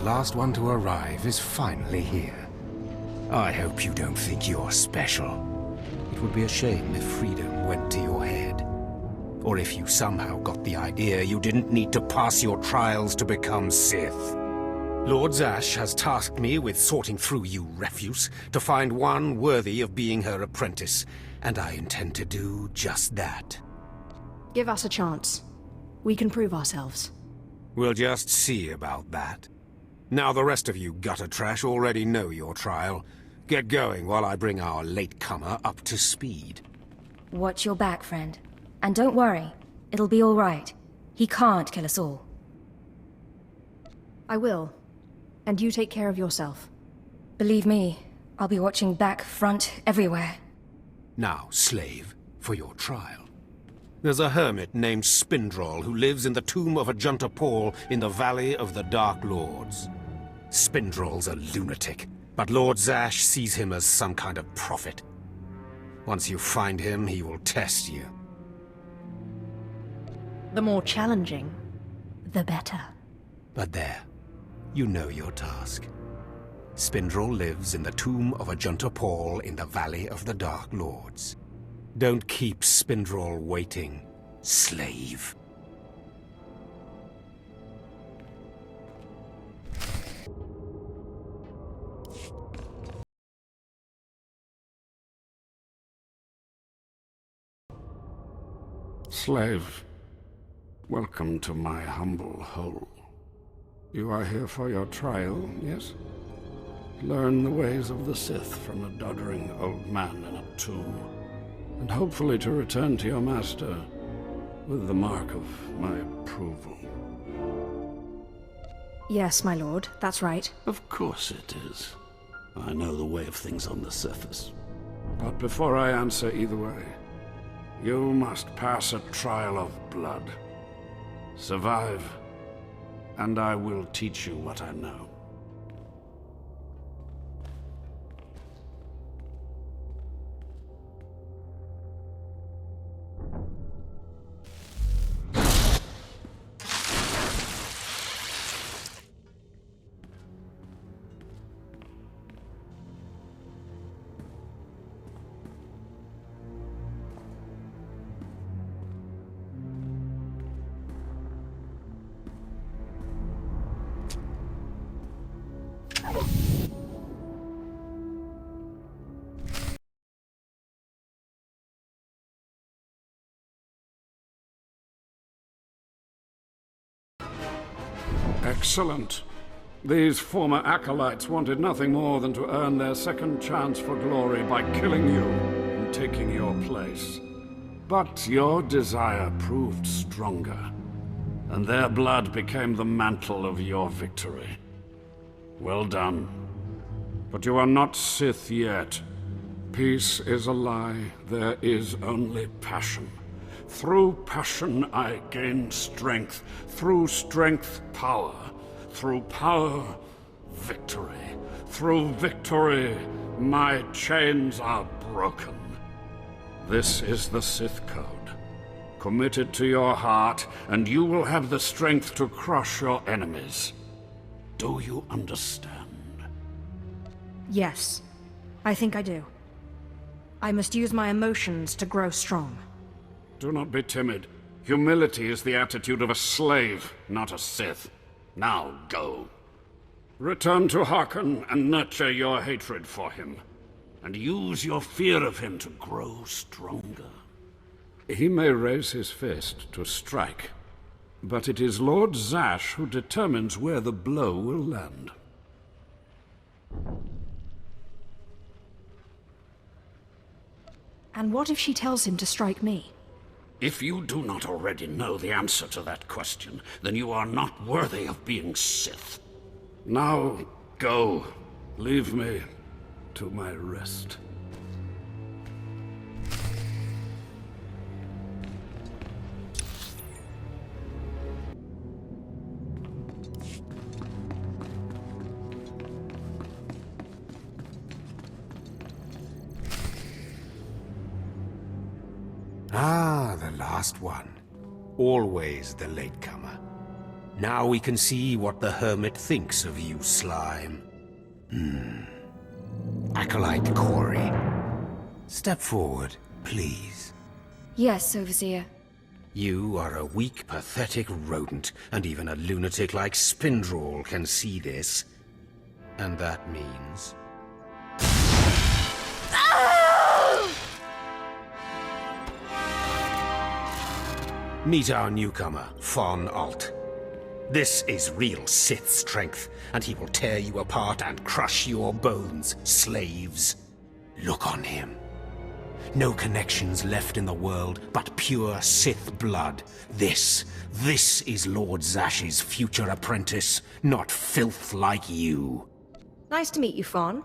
last one to arrive is finally here. I hope you don't think you're special. It would be a shame if freedom went to your head. Or if you somehow got the idea you didn't need to pass your trials to become Sith. Lord Zash has tasked me with sorting through you refuse to find one worthy of being her apprentice, and I intend to do just that. Give us a chance. We can prove ourselves. We'll just see about that. Now the rest of you gutter trash already know your trial. Get going while I bring our latecomer up to speed. Watch your back, friend. And don't worry, it'll be all right. He can't kill us all. I will. And you take care of yourself. Believe me, I'll be watching back, front, everywhere. Now, slave, for your trial. There's a hermit named Spindrol who lives in the tomb of Ajunta Paul in the Valley of the Dark Lords. Spindrol's a lunatic, but Lord Zash sees him as some kind of prophet. Once you find him, he will test you. The more challenging, the better. But there, you know your task. Spindrol lives in the tomb of Ajunta Paul in the Valley of the Dark Lords. Don't keep Spindrol waiting, slave. Slave, welcome to my humble hole. You are here for your trial, yes? Learn the ways of the Sith from a doddering old man in a tomb, and hopefully to return to your master with the mark of my approval. Yes, my lord, that's right. Of course it is. I know the way of things on the surface. But before I answer either way, you must pass a trial of blood. Survive, and I will teach you what I know. Excellent. These former acolytes wanted nothing more than to earn their second chance for glory by killing you and taking your place. But your desire proved stronger, and their blood became the mantle of your victory. Well done. But you are not Sith yet. Peace is a lie. There is only passion. Through passion I gain strength. Through strength, power. Through power, victory. Through victory, my chains are broken. This is the Sith Code. Commit it to your heart, and you will have the strength to crush your enemies. Do you understand? Yes, I think I do. I must use my emotions to grow strong. Do not be timid. Humility is the attitude of a slave, not a Sith. Now go. Return to Harkon and nurture your hatred for him. And use your fear of him to grow stronger. He may raise his fist to strike, but it is Lord Zash who determines where the blow will land. And what if she tells him to strike me? If you do not already know the answer to that question, then you are not worthy of being Sith. Now, go. Leave me to my rest. Ah, the last one. Always the latecomer. Now we can see what the Hermit thinks of you, slime. Acolyte Corey. Step forward, please. Yes, Overseer. You are a weak, pathetic rodent, and even a lunatic like Spindrel can see this. And that means... Meet our newcomer, Von Alt. This is real Sith strength, and he will tear you apart and crush your bones, slaves. Look on him. No connections left in the world, but pure Sith blood. This is Lord Zash's future apprentice, not filth like you. Nice to meet you, Fawn.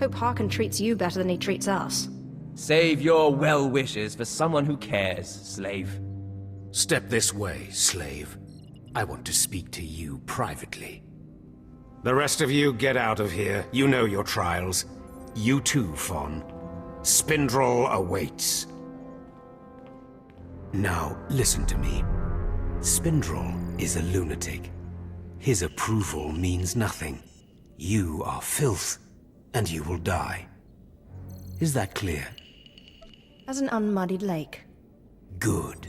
Hope Harkon treats you better than he treats us. Save your well wishes for someone who cares, slave. Step this way, slave. I want to speak to you privately. The rest of you get out of here. You know your trials. You too, Fawn. Spindrel awaits. Now, listen to me. Spindrel is a lunatic. His approval means nothing. You are filth, and you will die. Is that clear? As an unmuddied lake. Good.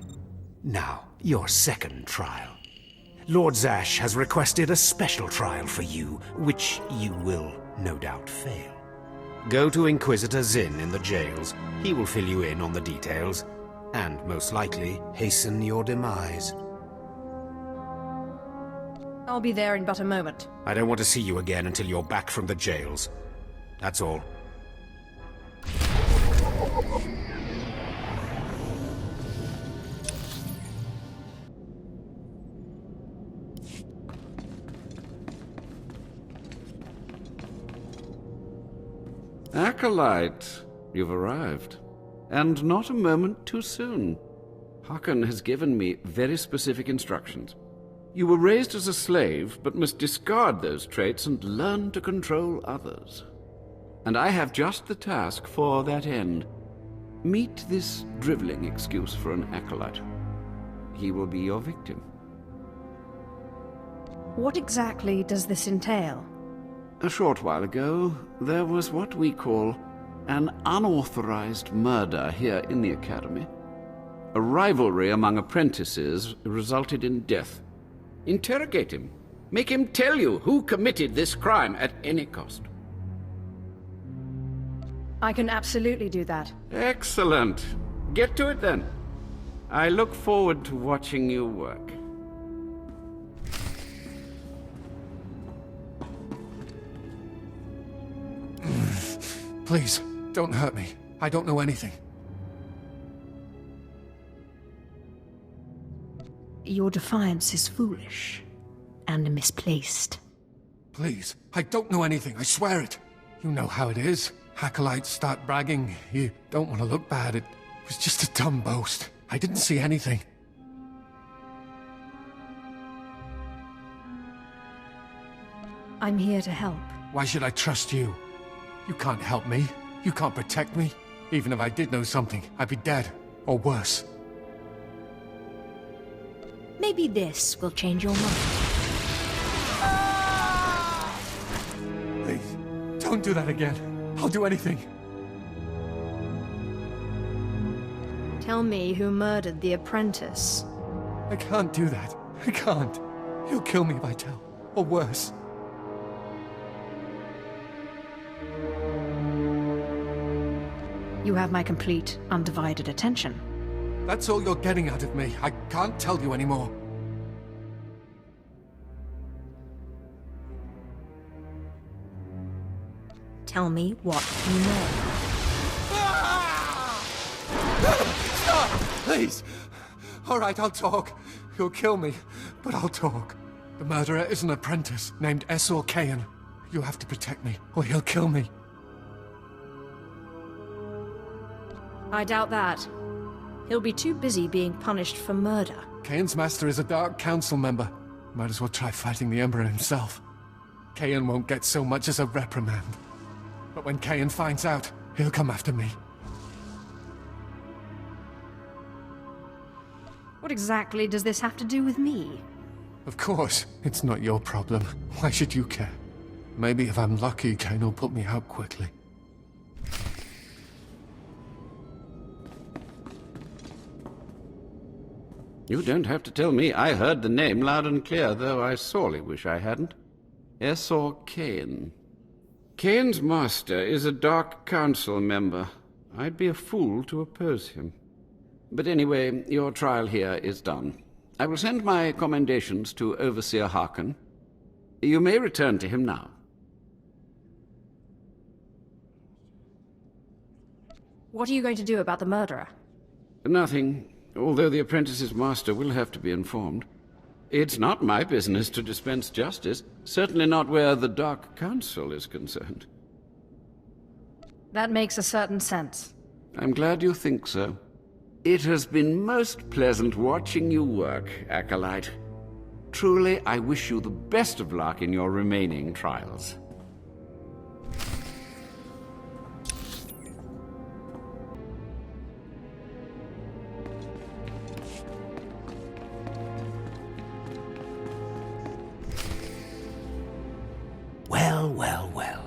Now, your second trial. Lord Zash has requested a special trial for you, which you will no doubt fail. Go to Inquisitor Zin in the jails. He will fill you in on the details, and most likely hasten your demise. I'll be there in but a moment. I don't want to see you again until you're back from the jails. That's all. Acolyte, you've arrived. And not a moment too soon. Harkon has given me very specific instructions. You were raised as a slave, but must discard those traits and learn to control others. And I have just the task for that end. Meet this driveling excuse for an acolyte. He will be your victim. What exactly does this entail? A short while ago, there was what we call an unauthorized murder here in the Academy. A rivalry among apprentices resulted in death. Interrogate him. Make him tell you who committed this crime at any cost. I can absolutely do that. Excellent. Get to it then. I look forward to watching you work. Please, don't hurt me. I don't know anything. Your defiance is foolish and misplaced. Please, I don't know anything, I swear it. You know how it is. Acolytes start bragging. You don't want to look bad. It was just a dumb boast. I didn't see anything. I'm here to help. Why should I trust you? You can't help me. You can't protect me. Even if I did know something, I'd be dead. Or worse. Maybe this will change your mind. Please, don't do that again. I'll do anything. Tell me who murdered the apprentice. I can't do that. I can't. He'll kill me if I tell. Or worse. You have my complete, undivided attention. That's all you're getting out of me. I can't tell you anymore. Tell me what you know. Stop! Please! Alright, I'll talk. He'll kill me, but I'll talk. The murderer is an apprentice named SWTOR. You have to protect me, or he'll kill me. I doubt that. He'll be too busy being punished for murder. Kayan's master is a Dark Council member. Might as well try fighting the Emperor himself. Kayan won't get so much as a reprimand. But when Kayan finds out, he'll come after me. What exactly does this have to do with me? Of course, it's not your problem. Why should you care? Maybe if I'm lucky, Kane will put me out quickly. You don't have to tell me. I heard the name loud and clear, though I sorely wish I hadn't. SWTOR Kane. Kane's master is a Dark Council member. I'd be a fool to oppose him. But anyway, your trial here is done. I will send my commendations to Overseer Harkin. You may return to him now. What are you going to do about the murderer? Nothing, although the apprentice's master will have to be informed. It's not my business to dispense justice, certainly not where the Dark Council is concerned. That makes a certain sense. I'm glad you think so. It has been most pleasant watching you work, Acolyte. Truly, I wish you the best of luck in your remaining trials. Well, well, well.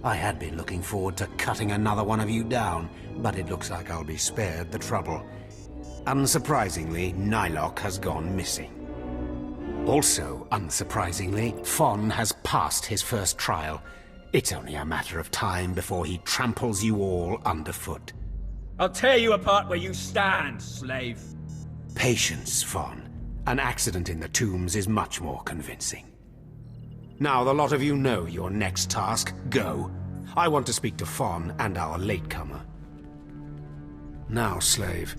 I had been looking forward to cutting another one of you down, but it looks like I'll be spared the trouble. Unsurprisingly, Nylock has gone missing. Also, unsurprisingly, Fon has passed his first trial. It's only a matter of time before he tramples you all underfoot. I'll tear you apart where you stand, slave. Patience, Fon. An accident in the tombs is much more convincing. Now the lot of you know your next task. Go. I want to speak to Fon and our latecomer. Now, slave.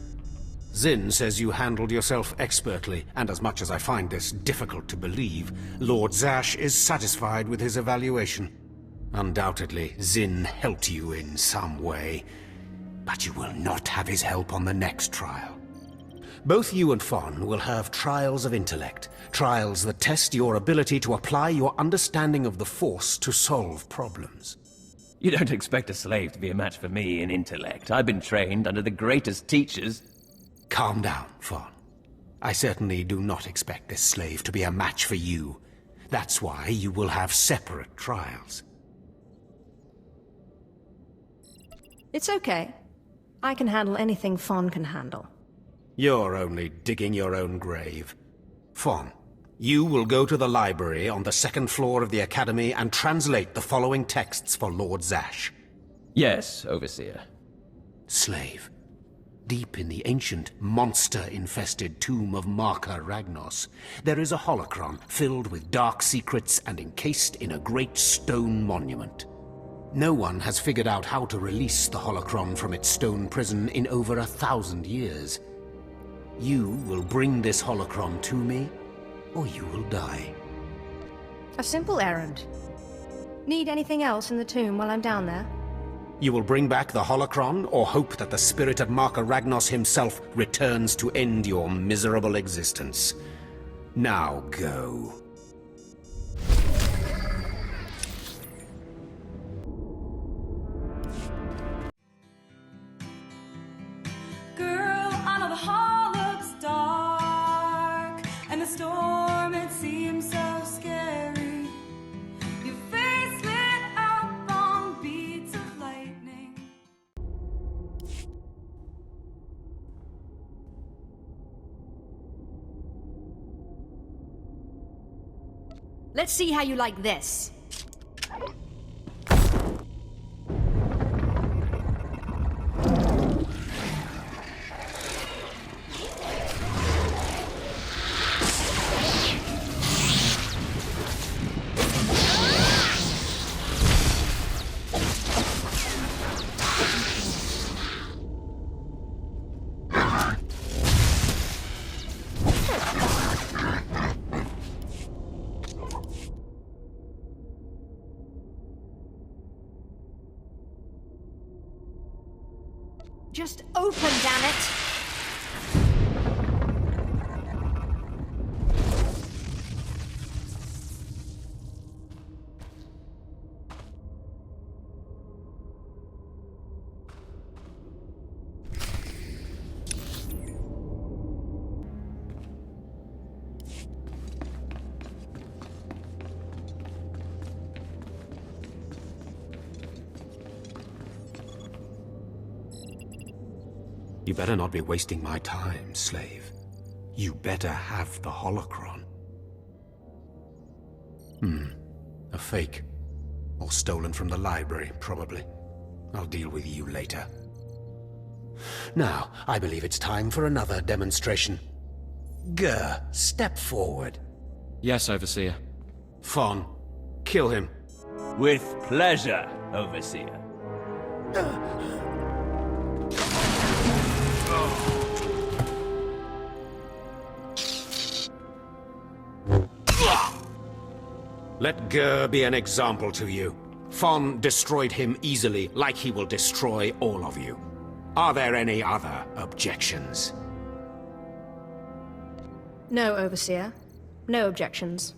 Zin says you handled yourself expertly, and as much as I find this difficult to believe, Lord Zash is satisfied with his evaluation. Undoubtedly, Zin helped you in some way, but you will not have his help on the next trial. Both you and Fon will have trials of intellect, trials that test your ability to apply your understanding of the Force to solve problems. You don't expect a slave to be a match for me in intellect. I've been trained under the greatest teachers. Calm down, Fon. I certainly do not expect this slave to be a match for you. That's why you will have separate trials. It's okay. I can handle anything Fon can handle. You're only digging your own grave. Fon, you will go to the library on the second floor of the Academy and translate the following texts for Lord Zash. Yes, Overseer. Slave, deep in the ancient, monster-infested tomb of Marka Ragnos, there is a holocron filled with dark secrets and encased in a great stone monument. No one has figured out how to release the holocron from its stone prison in over 1,000 years. You will bring this holocron to me, or you will die. A simple errand. Need anything else in the tomb while I'm down there? You will bring back the holocron, or hope that the spirit of Marka Ragnos himself returns to end your miserable existence. Now go. Storm, it seems so scary. Your face lit up on beats of lightning. Let's see how you like this. Just open, damn it! You better not be wasting my time, slave. You better have the holocron. A fake. Or stolen from the library, probably. I'll deal with you later. Now, I believe it's time for another demonstration. Gur, step forward. Yes, Overseer. Fon, kill him. With pleasure, Overseer. Let Gur be an example to you. Fon destroyed him easily, like he will destroy all of you. Are there any other objections? No, Overseer. No objections.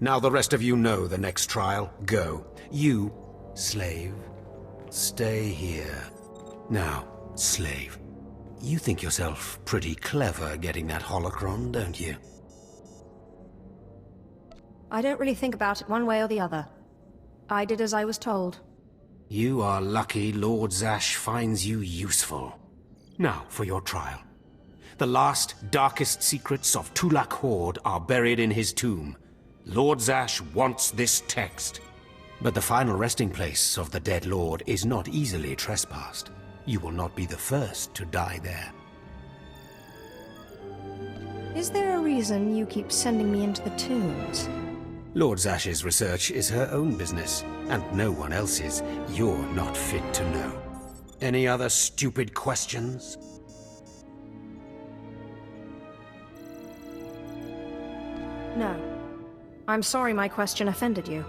Now the rest of you know the next trial. Go. You, slave, stay here. Now, slave, you think yourself pretty clever getting that holocron, don't you? I don't really think about it one way or the other. I did as I was told. You are lucky Lord Zash finds you useful. Now for your trial. The last, darkest secrets of Tulak Horde are buried in his tomb. Lord Zash wants this text. But the final resting place of the dead lord is not easily trespassed. You will not be the first to die there. Is there a reason you keep sending me into the tombs? Lord Zash's research is her own business, and no one else's. You're not fit to know. Any other stupid questions? No. I'm sorry my question offended you.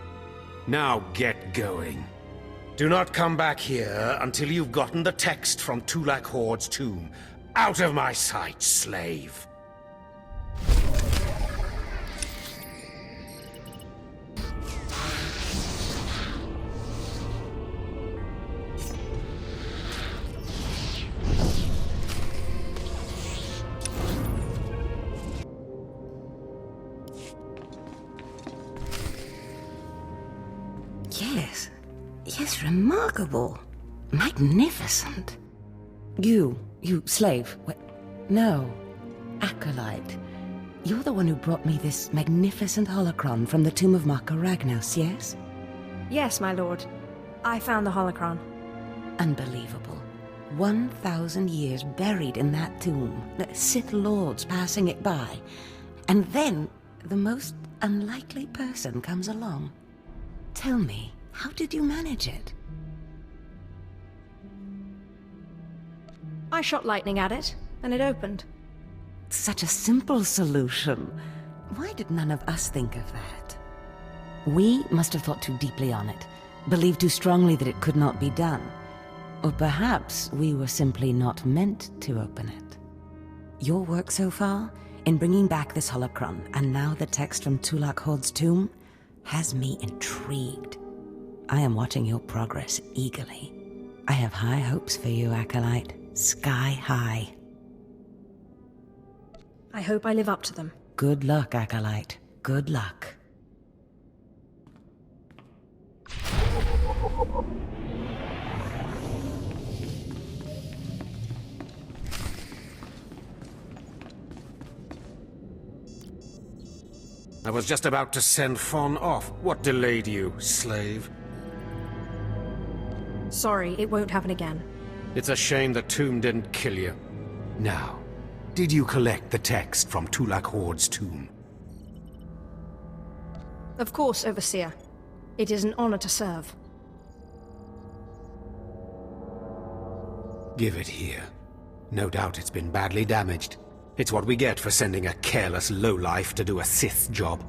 Now get going. Do not come back here until you've gotten the text from Tulak Horde's tomb. Out of my sight, slave! Yes, remarkable. Magnificent. You slave. No, acolyte. You're the one who brought me this magnificent holocron from the tomb of Maka Ragnos, yes? Yes, my lord. I found the holocron. Unbelievable. 1,000 years buried in that tomb. The Sith Lords passing it by. And then the most unlikely person comes along. Tell me, how did you manage it? I shot lightning at it, and it opened. Such a simple solution. Why did none of us think of that? We must have thought too deeply on it, believed too strongly that it could not be done. Or perhaps we were simply not meant to open it. Your work so far, in bringing back this holocron, and now the text from Tulak Horde's tomb, has me intrigued. I am watching your progress eagerly. I have high hopes for you, Acolyte. Sky high. I hope I live up to them. Good luck, Acolyte. Good luck. I was just about to send Fon off. What delayed you, slave? Sorry, it won't happen again. It's a shame the tomb didn't kill you. Now, did you collect the text from Tulak Horde's tomb? Of course, Overseer. It is an honor to serve. Give it here. No doubt it's been badly damaged. It's what we get for sending a careless lowlife to do a Sith job.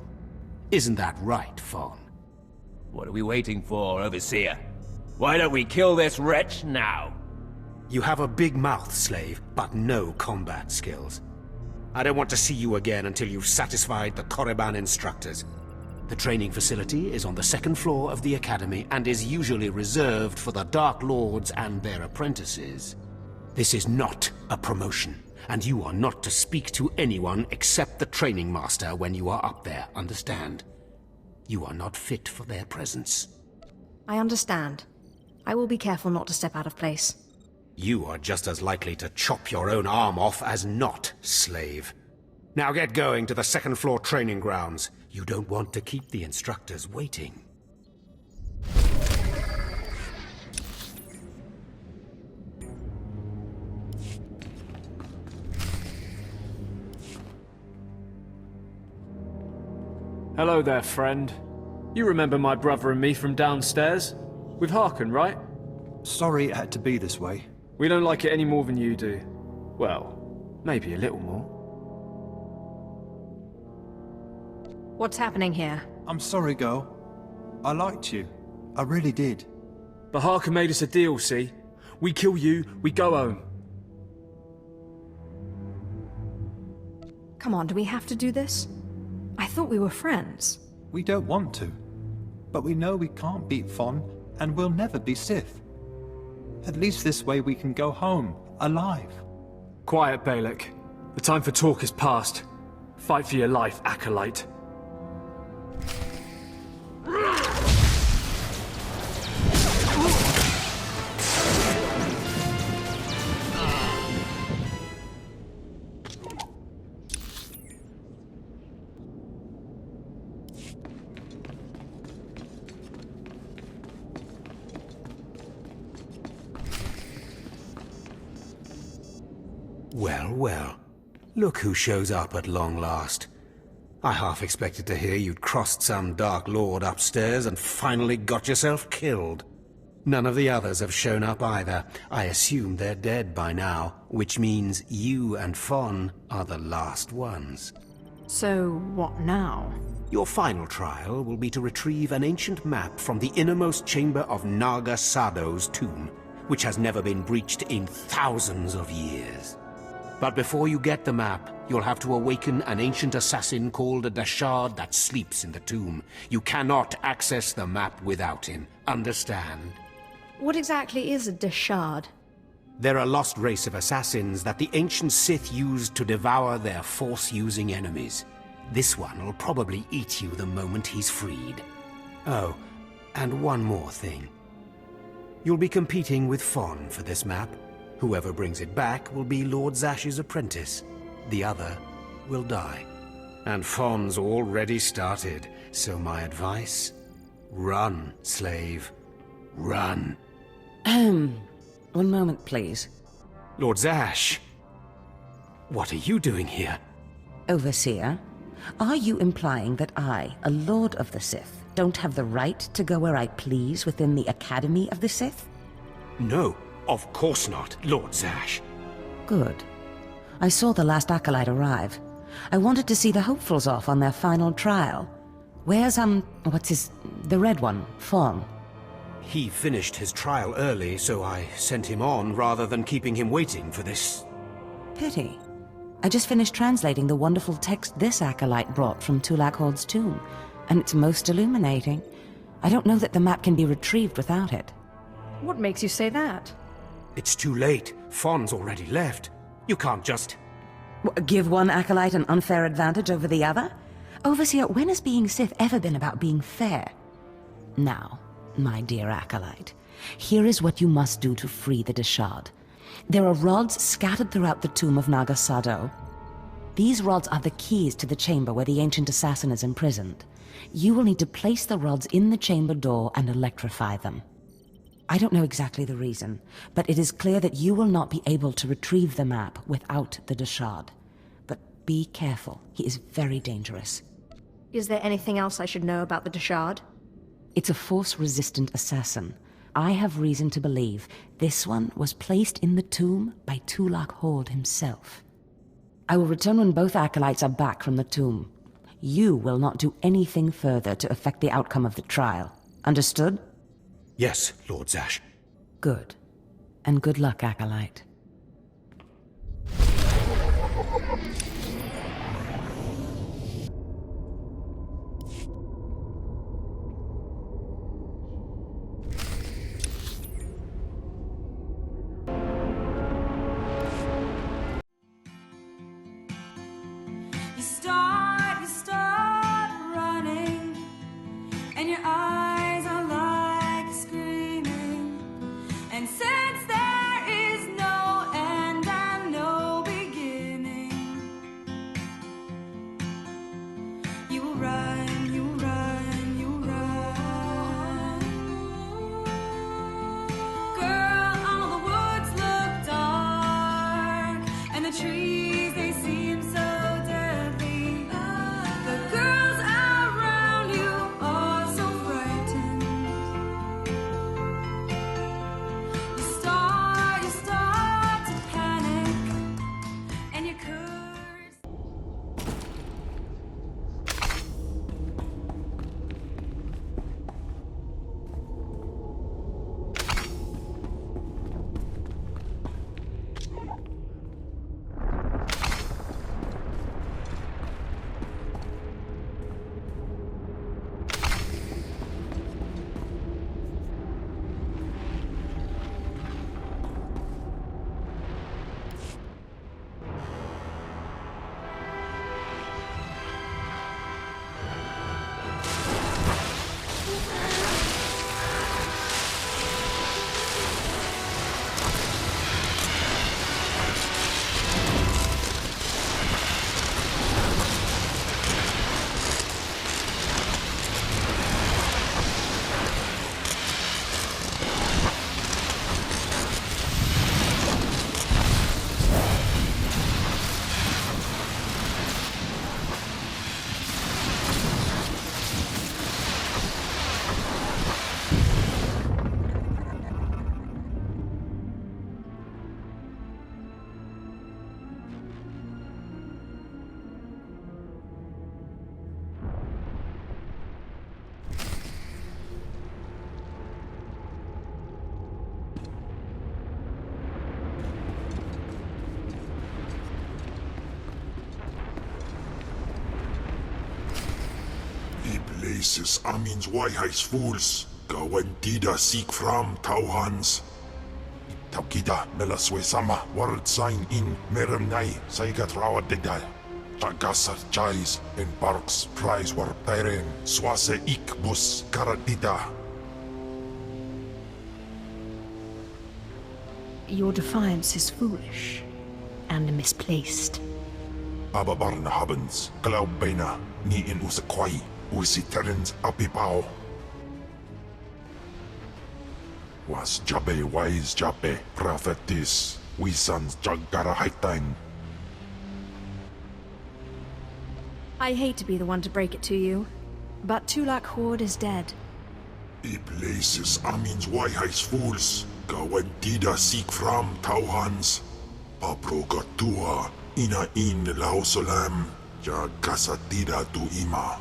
Isn't that right, Fon? What are we waiting for, Overseer? Why don't we kill this wretch now? You have a big mouth, slave, but no combat skills. I don't want to see you again until you've satisfied the Korriban instructors. The training facility is on the second floor of the Academy and is usually reserved for the Dark Lords and their apprentices. This is not a promotion, and you are not to speak to anyone except the training master when you are up there, understand? You are not fit for their presence. I understand. I will be careful not to step out of place. You are just as likely to chop your own arm off as not, slave. Now get going to the second floor training grounds. You don't want to keep the instructors waiting. Hello there, friend. You remember my brother and me from downstairs? With Harkon, right? Sorry it had to be this way. We don't like it any more than you do. Well, maybe a little more. What's happening here? I'm sorry, girl. I liked you. I really did. But Harkon made us a deal, see? We kill you, we go home. Come on, do we have to do this? I thought we were friends. We don't want to. But we know we can't beat Fon, and we'll never be Sith. At least this way we can go home, alive. Quiet, Balak. The time for talk is past. Fight for your life, Acolyte. Well, well. Look who shows up at long last. I half expected to hear you'd crossed some Dark Lord upstairs and finally got yourself killed. None of the others have shown up either. I assume they're dead by now, which means you and Fon are the last ones. So, what now? Your final trial will be to retrieve an ancient map from the innermost chamber of Naga Sado's tomb, which has never been breached in thousands of years. But before you get the map, you'll have to awaken an ancient assassin called a Dashard that sleeps in the tomb. You cannot access the map without him. Understand? What exactly is a Dashard? They're a lost race of assassins that the ancient Sith used to devour their Force-using enemies. This one will probably eat you the moment he's freed. Oh, and one more thing. You'll be competing with Fon for this map. Whoever brings it back will be Lord Zash's apprentice. The other will die. And Fon's already started, so my advice? Run, slave. Run. One moment, please. Lord Zash! What are you doing here? Overseer, are you implying that I, a Lord of the Sith, don't have the right to go where I please within the Academy of the Sith? No, of course not, Lord Zash. Good. I saw the last Acolyte arrive. I wanted to see the hopefuls off on their final trial. Where's, the red one, Fon? He finished his trial early, so I sent him on rather than keeping him waiting for this. Pity. I just finished translating the wonderful text this Acolyte brought from Tulak Horde's tomb, and it's most illuminating. I don't know that the map can be retrieved without it. What makes you say that? It's too late. Fon's already left. You can't just... Give one Acolyte an unfair advantage over the other? Overseer, when has being Sith ever been about being fair? Now, my dear Acolyte, here is what you must do to free the Dashard. There are rods scattered throughout the tomb of Naga Sado. These rods are the keys to the chamber where the ancient assassin is imprisoned. You will need to place the rods in the chamber door and electrify them. I don't know exactly the reason, but it is clear that you will not be able to retrieve the map without the Dashard. But be careful, he is very dangerous. Is there anything else I should know about the Dashard? It's a Force-resistant assassin. I have reason to believe this one was placed in the tomb by Tulak Horde himself. I will return when both Acolytes are back from the tomb. You will not do anything further to affect the outcome of the trial. Understood? Yes, Lord Zash. Good. And good luck, Acolyte. You start running, and your eyes are like screaming. And since there is places amins waihais fools. Gawantida seek from Tauhans. Taukida melaswe sama word sign in meremnai saigat rawa dedal. Tagasar chais in parks prize war tairen swase ikbus karatida. Your defiance is foolish and misplaced. Ababarna habens, glaubena, ni in usakwai, usiterens apipao. Was Jabe wise Jabe, prophetess, we sons Jagara Haitang. I hate to be the one to break it to you, but Tulak Horde is dead. I places amins waihais fools, gawantida seek from Tauhans. Paproga tua, ina in lausolam, ja kasatida tu ima.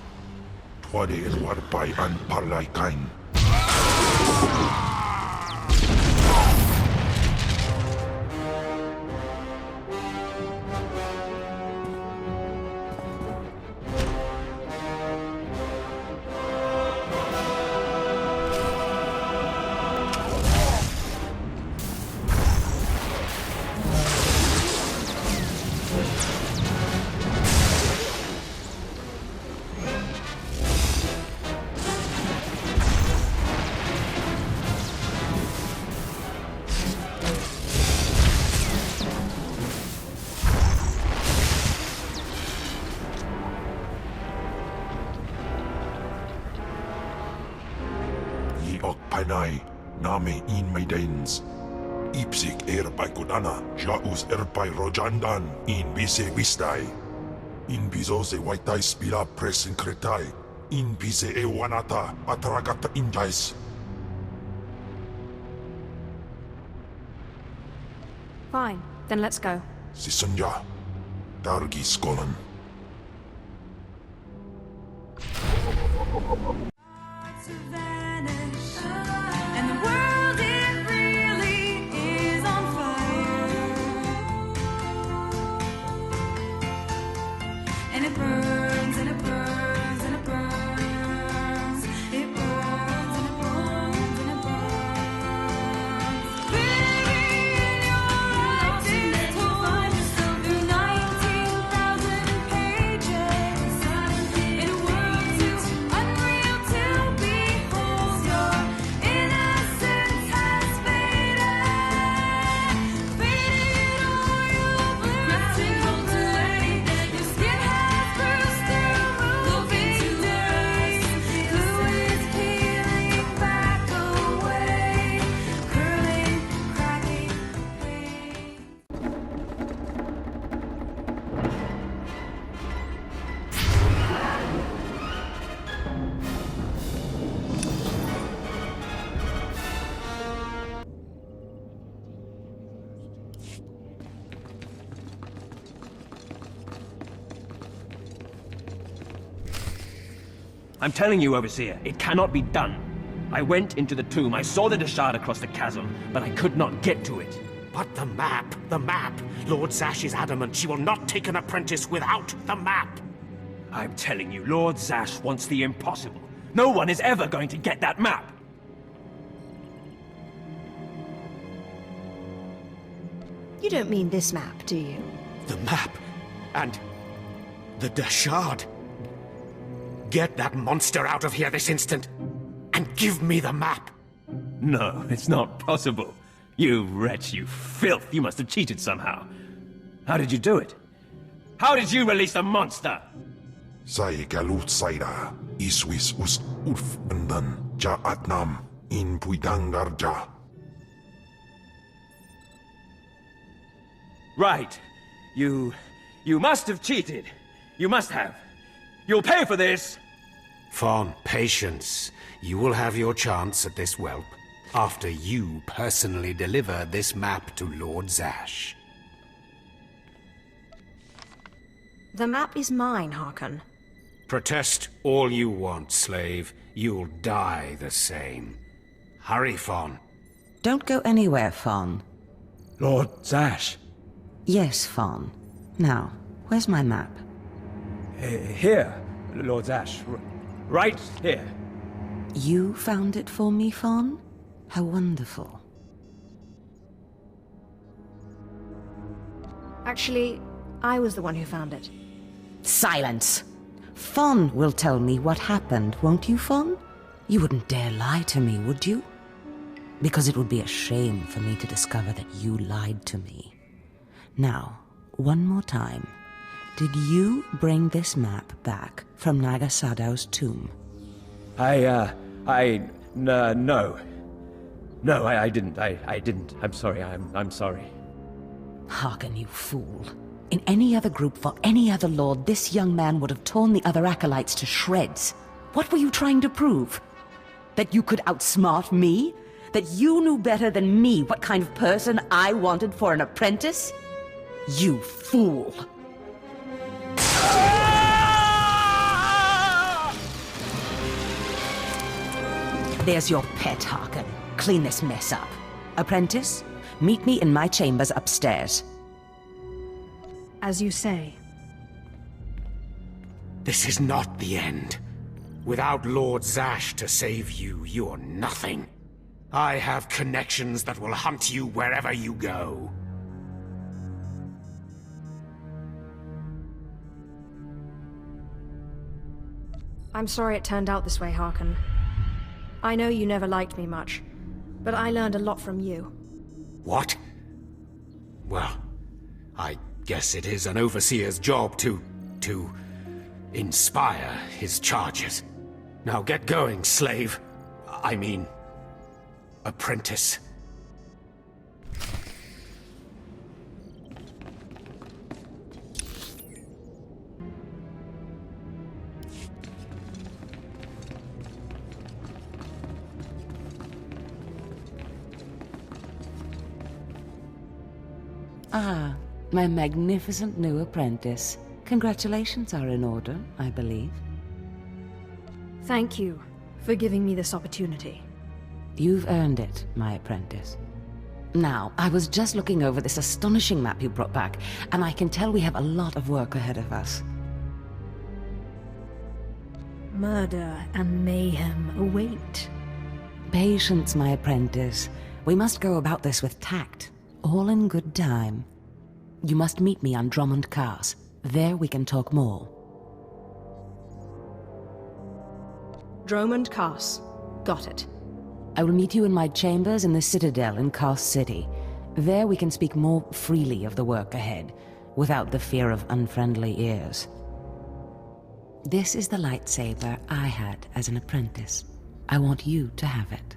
Twade el warpai an parlay kain. Panay, name in maidens. Ipsik erpai kudana, jaus erpai rojandan, in bise vistai. In bizose waitai spila presen kretai, in bise ewanata, atragata indais. Fine, then let's go. Sisunya, Dargi Skolan. To vanish, and the world it really is on fire, and it burns and it burns and it burns, it burns and it burns and it burns. Bury in your active tones through 19,000 pages, in a world too unreal to behold. Your innocence has faded, faded o'er your blue clay. Your skin has bruised through moving days. Fluids peeling back away, curling, cracking pain. I'm telling you, Overseer, it cannot be done. I went into the tomb, I saw the shard across the chasm, but I could not get to it. But the map, the map! Lord Zash is adamant she will not take an apprentice without the map! I'm telling you, Lord Zash wants the impossible. No one is ever going to get that map! You don't mean this map, do you? The map! And the shard! Get that monster out of here this instant! And give me the map! No, it's not possible. You wretch, you filth, you must have cheated somehow. How did you do it? How did you release the monster? Sai galut saira, iswis us ulf bandan, ja atnam, in puidangarja. Right. You must have cheated. You must have. You'll pay for this! Fawn, patience. You will have your chance at this whelp, after you personally deliver this map to Lord Zash. The map is mine, Harkon. Protest all you want, slave. You'll die the same. Hurry, Fawn. Don't go anywhere, Fawn. Lord Zash. Yes, Fawn. Now, where's my map? Here, Lord Zash. Right here. You found it for me, Fawn? How wonderful. Actually, I was the one who found it. Silence! Fawn will tell me what happened, won't you, Fawn? You wouldn't dare lie to me, would you? Because it would be a shame for me to discover that you lied to me. Now, one more time. Did you bring this map back from Naga Sadow's tomb? No. No, I didn't. I didn't. I'm sorry. I'm sorry. Hearken, you fool. In any other group for any other lord, this young man would have torn the other acolytes to shreds. What were you trying to prove? That you could outsmart me? That you knew better than me what kind of person I wanted for an apprentice? You fool! There's your pet, Harkin. Clean this mess up. Apprentice, meet me in my chambers upstairs. As you say. This is not the end. Without Lord Zash to save you, you're nothing. I have connections that will hunt you wherever you go. I'm sorry it turned out this way, Harkin. I know you never liked me much, but I learned a lot from you. What? Well, I guess it is an overseer's job to inspire his charges. Now get going, slave. I mean, apprentice. Ah, my magnificent new apprentice. Congratulations are in order, I believe. Thank you for giving me this opportunity. You've earned it, my apprentice. Now, I was just looking over this astonishing map you brought back, and I can tell we have a lot of work ahead of us. Murder and mayhem await. Patience, my apprentice. We must go about this with tact, all in good time. You must meet me on Drummond Cars. There we can talk more. Drummond Cars. Got it. I will meet you in my chambers in the Citadel in Kars City. There we can speak more freely of the work ahead, without the fear of unfriendly ears. This is the lightsaber I had as an apprentice. I want you to have it.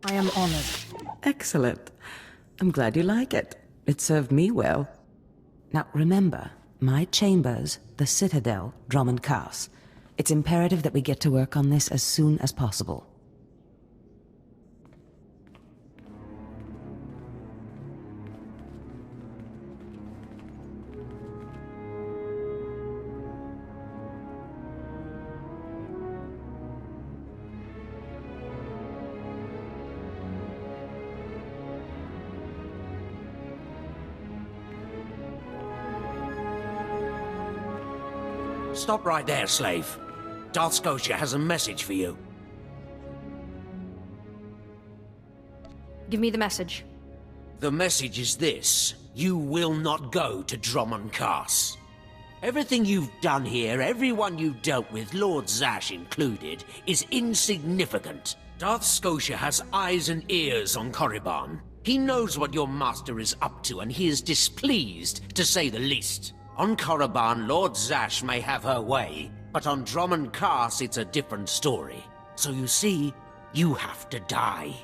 I am honored. Excellent. I'm glad you like it. It served me well. Now remember, my chambers, the Citadel, Drummond Cars. It's imperative that we get to work on this as soon as possible. Stop right there, slave. Darth Scotia has a message for you. Give me the message. The message is this. You will not go to Drummond Cars. Everything you've done here, everyone you've dealt with, Lord Zash included, is insignificant. Darth Scotia has eyes and ears on Korriban. He knows what your master is up to, and he is displeased, to say the least. On Korriban, Lord Zash may have her way, but on Drummond Cars it's a different story. So you see, you have to die.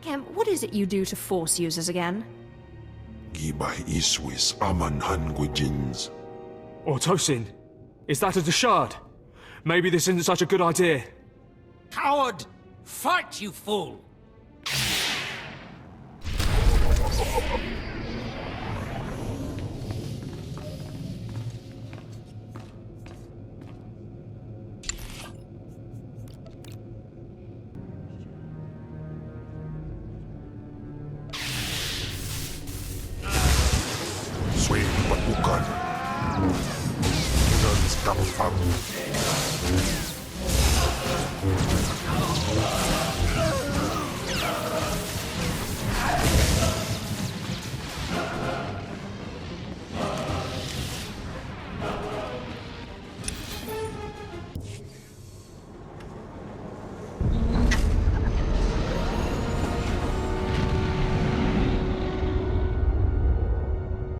Kem, what is it you do to Force users again? Gibay iswis aman hangujins. Or Tosin, is that a Deshard? Maybe this isn't such a good idea. Coward! Fight, you fool!